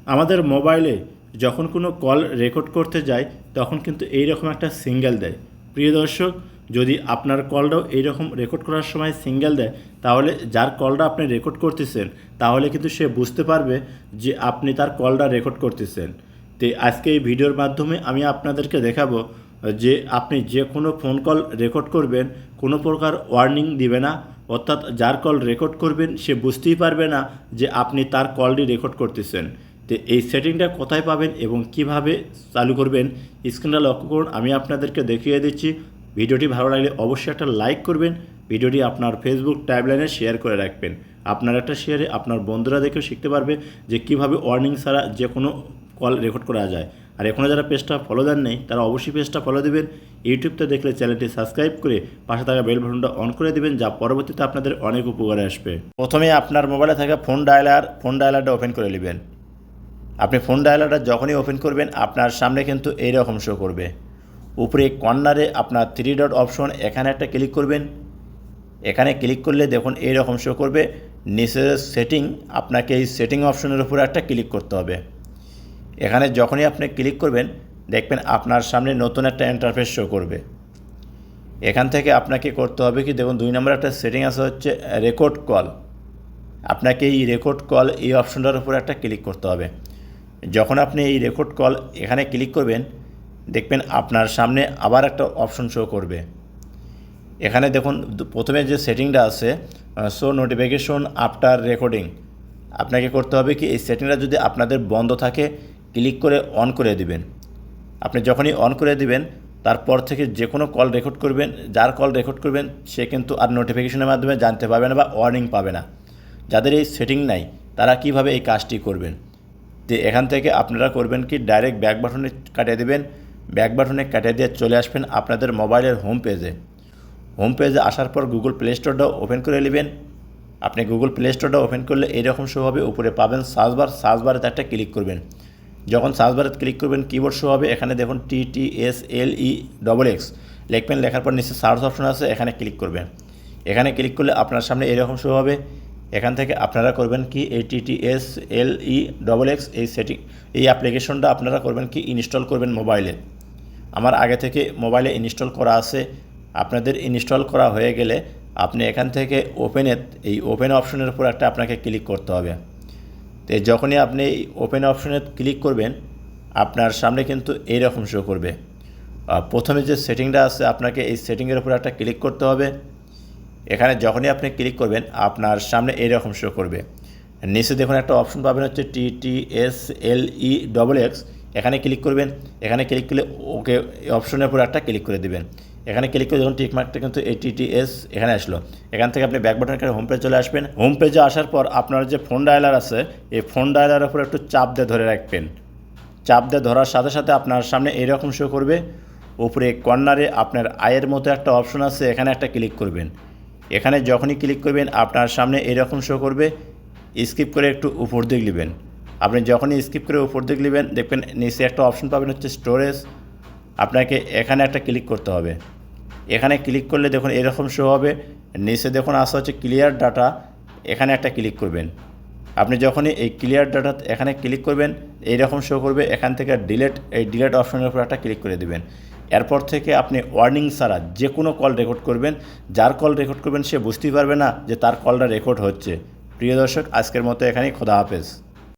আমাদের মোবাইলে যখন কোনো কল রেকর্ড করতে যাই তখন কিন্তু এইরকম একটা সিঙ্গেল দেয়। প্রিয় দর্শক, যদি আপনার কলটাও এইরকম রেকর্ড করার সময় সিঙ্গেল দেয় তাহলে যার কলটা আপনি রেকর্ড করতেছেন তাহলে কিন্তু সে বুঝতে পারবে যে আপনি তার কলটা রেকর্ড করতেছেন। তো আজকে এই ভিডিওর মাধ্যমে আমি আপনাদেরকে দেখাবো যে আপনি যে কোনো ফোন কল রেকর্ড করবেন কোনো প্রকার ওয়ার্নিং দিবে না, অর্থাৎ যার কল রেকর্ড করবেন সে বুঝতেই পারবে না যে আপনি তার কলটি রেকর্ড করতেছেন। তো এই সেটিংটা কোথায় পাবেন এবং কিভাবে চালু করবেন স্ক্রিনটা লক্ষ্য করুন, আমি আপনাদেরকে দেখিয়ে দিচ্ছি। ভিডিওটি ভালো লাগলে অবশ্যই একটা লাইক করবেন, ভিডিওটি আপনার ফেসবুক টাইমলাইনে শেয়ার করে রাখবেন। আপনার একটা শেয়ারে আপনার বন্ধুরা দেখেও শিখতে পারবে যে কিভাবে ওয়ার্নিং ছাড়া যে কোনো কল রেকর্ড করা যায়। আর এখনও যারা পেজটা ফলো দেন নেই তারা অবশ্যই পেজটা ফলো দেবেন। ইউটিউবতে দেখলে চ্যানেলটি সাবস্ক্রাইব করে পাশে থাকা বেল বাটনটা অন করে দেবেন, যা পরবর্তীতে আপনাদের অনেক উপকারে আসবে। প্রথমে আপনার মোবাইলে থাকা ফোন ডায়ালারটা ওপেন করে নেবেন। আপনি ফোন ডায়ালারটা যখনই ওপেন করবেন আপনার সামনে কিন্তু এইরকম শো করবে। উপরে কর্নারে আপনার 3 ডট অপশন, এখানে একটা ক্লিক করবেন। এখানে ক্লিক করলে দেখুন এইরকম শো করবে। নিচের সেটিং, আপনাকে এই সেটিং অপশনের উপরে একটা ক্লিক করতে হবে। এখানে যখনই আপনি ক্লিক করবেন দেখবেন আপনার সামনে নতুন একটা ইন্টারফেস শো করবে। এখান থেকে আপনাকে করতে হবে কি, দেখুন 2 নম্বর একটা সেটিং আছে হচ্ছে রেকর্ড কল। আপনাকে এই রেকর্ড কল এই অপশনটার উপরে একটা ক্লিক করতে হবে। যখন আপনি এই রেকর্ড কল এখানে ক্লিক করবেন দেখবেন আপনার সামনে আবার একটা অপশন শো করবে। এখানে দেখুন প্রথমে যে সেটিংটা আছে শো নোটিফিকেশন আফটার রেকর্ডিং, আপনাকে করতে হবে কি এই সেটিংটা যদি আপনাদের বন্ধ থাকে ক্লিক করে অন করে দিবেন। আপনি যখনই অন করে দিবেন তারপর থেকে যে কোনো কল রেকর্ড করবেন, যার কল রেকর্ড করবেন সে কিন্তু আর নোটিফিকেশনের মাধ্যমে জানতে পারবে না বা ওয়ার্নিং পাবে না। যাদের এই সেটিং নাই তারা কিভাবে এই কাজটি করবেন, তো এখান থেকে আপনারা করবেন কি ডাইরেক্ট ব্যাক বাটনে কাটিয়ে দেবেন। ব্যাক বাটনে কাটিয়ে দিয়ে চলে আসবেন আপনাদের মোবাইলের হোম পেজে। হোম পেজে আসার পর গুগল প্লে স্টোরটা ওপেন করে নেবেন। আপনি গুগল প্লে স্টোরটা ওপেন করলে এইরকম শো হবে, উপরে পাবেন সার্চবারেতে একটা ক্লিক করবেন। যখন সার্চবারে ক্লিক করবেন কিবোর্ড শো হবে, এখানে দেখুন TTSLEXX লিখবেন। লেখার পর নিচে সার্চ অপশন আছে, এখানে ক্লিক করবেন। এখানে ক্লিক করলে আপনার সামনে এরকম শো হবে। এখান থেকে আপনারা করবেন কি এই TTSLEXX এই অ্যাপ্লিকেশনটা আপনারা করবেন কি ইনস্টল করবেন মোবাইলে। আমার আগে থেকে মোবাইলে ইনস্টল করা আছে। আপনাদের ইনস্টল করা হয়ে গেলে আপনি এখান থেকে এই ওপেন অপশনের উপর একটা আপনাকে ক্লিক করতে হবে। তো যখনই আপনি এই ওপেন অপশনে ক্লিক করবেন আপনার সামনে কিন্তু এইরকম শো করবে। প্রথমে যে সেটিংটা আছে আপনাকে এই সেটিংয়ের উপর একটা ক্লিক করতে হবে। এখানে যখনই আপনি ক্লিক করবেন আপনার সামনে এইরকম শো করবে। নিচে দেখুন একটা অপশন পাবেন হচ্ছে TTSLEXX, এখানে ক্লিক করবেন। এখানে ক্লিক করলে ওকে অপশনের উপর একটা ক্লিক করে দেবেন। এখানে ক্লিক করে যখন টিকমার্কটা কিন্তু এই TTS এখানে আসলো। এখান থেকে আপনি ব্যাক বাটন করে হোম পেজ চলে আসবেন। হোম পেজে আসার পর আপনার যে ফোন ডায়ালার আছে এই ফোন ডায়ালারের উপর একটু চাপ দিয়ে ধরে রাখবেন। চাপ দিয়ে ধরার সাথে সাথে আপনার সামনে এইরকম শো করবে। উপরে কর্নারে আপনার আয়ের মতো একটা অপশন আছে, এখানে একটা ক্লিক করবেন। এখানে যখনই ক্লিক করবেন আপনার সামনে এরকম শো করবে। স্কিপ করে একটু উপর দিকে নেবেন। আপনি যখনই স্কিপ করে উপর দিকে নেবেন দেখবেন নিচে একটা অপশন পাবেন হচ্ছে স্টোরেজ, আপনাকে এখানে একটা ক্লিক করতে হবে। এখানে ক্লিক করলে দেখুন এরকম শো হবে। নিচে দেখুন আসা হচ্ছে ক্লিয়ার ডাটা, এখানে একটা ক্লিক করবেন। আপনি যখনই এই ক্লিয়ার ডাটা এখানে ক্লিক করবেন এইরকম শো করবে। এখান থেকে ডিলেট অপশনের উপর একটা ক্লিক করে দেবেন। এরপর থেকে আপনি ওয়ার্নিং ছাড়া যে কোনো কল রেকর্ড করবেন, যার কল রেকর্ড করবেন সে বুঝতেই পারবে না যে তার কলটা রেকর্ড হচ্ছে। প্রিয় দর্শক, আজকের মতো এখানেই, খোদা হাফেজ।